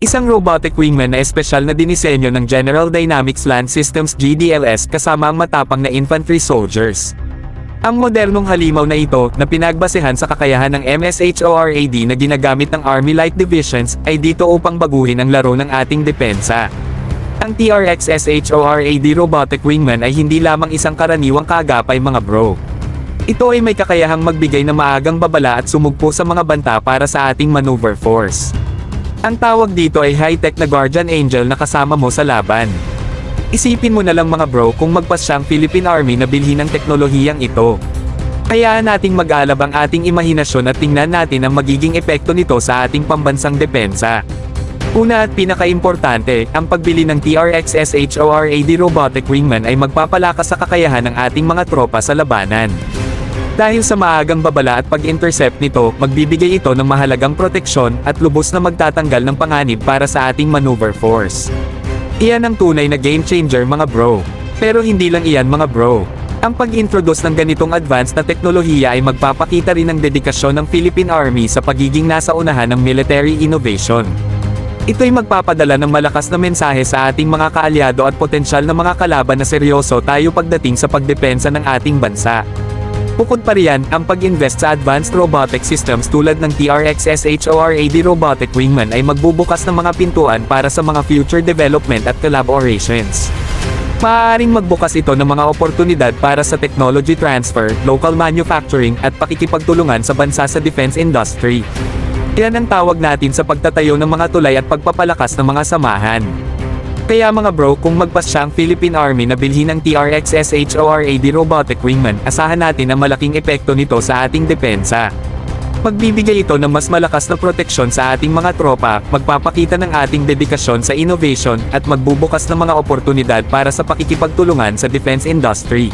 Isang robotic wingman na espesyal na dinisenyo ng General Dynamics Land Systems GDLS kasama ang matapang na infantry soldiers. Ang modernong halimaw na ito, na pinagbasehan sa kakayahan ng MSHORAD na ginagamit ng Army Light Divisions, ay dito upang baguhin ang laro ng ating depensa. Ang TRX-SHORAD Robotic Wingman ay hindi lamang isang karaniwang kaagapay mga bro. Ito ay may kakayahang magbigay ng maagang babala at sumugpo sa mga banta para sa ating maneuver force. Ang tawag dito ay high-tech na Guardian Angel na kasama mo sa laban. Isipin mo na lang mga bro kung magpasya ang Philippine Army na bilhin ng teknolohiyang ito. Hayaan nating mag-alab ang ating imahinasyon at tingnan natin ang magiging epekto nito sa ating pambansang depensa. Una at pinaka-importante, ang pagbili ng TRX-SHORAD Robotic Wingman ay magpapalakas sa kakayahan ng ating mga tropa sa labanan. Dahil sa maagang babala at pag-intercept nito, magbibigay ito ng mahalagang proteksyon at lubos na magtatanggal ng panganib para sa ating maneuver force. Iyan ang tunay na game changer mga bro. Pero hindi lang iyan mga bro. Ang pag-introduce ng ganitong advanced na teknolohiya ay magpapakita rin ng dedikasyon ng Philippine Army sa pagiging nasa unahan ng military innovation. Ito'y magpapadala ng malakas na mensahe sa ating mga kaalyado at potensyal na mga kalaban na seryoso tayo pagdating sa pagdepensa ng ating bansa. Bukod pa riyan, ang pag-invest sa advanced robotic systems tulad ng TRX-SHORAD Robotic Wingman ay magbubukas ng mga pintuan para sa mga future development at collaborations. Maaaring magbukas ito ng mga oportunidad para sa technology transfer, local manufacturing, at pakikipagtulungan sa bansa sa defense industry. Yan ang tawag natin sa pagtatayo ng mga tulay at pagpapalakas ng mga samahan. Kaya mga bro, kung magpasya ang Philippine Army na bilhin ng TRX-SHORAD Robotic Wingman, asahan natin ang malaking epekto nito sa ating depensa. Magbibigay ito ng mas malakas na proteksyon sa ating mga tropa, magpapakita ng ating dedikasyon sa innovation, at magbubukas ng mga oportunidad para sa pakikipagtulungan sa defense industry.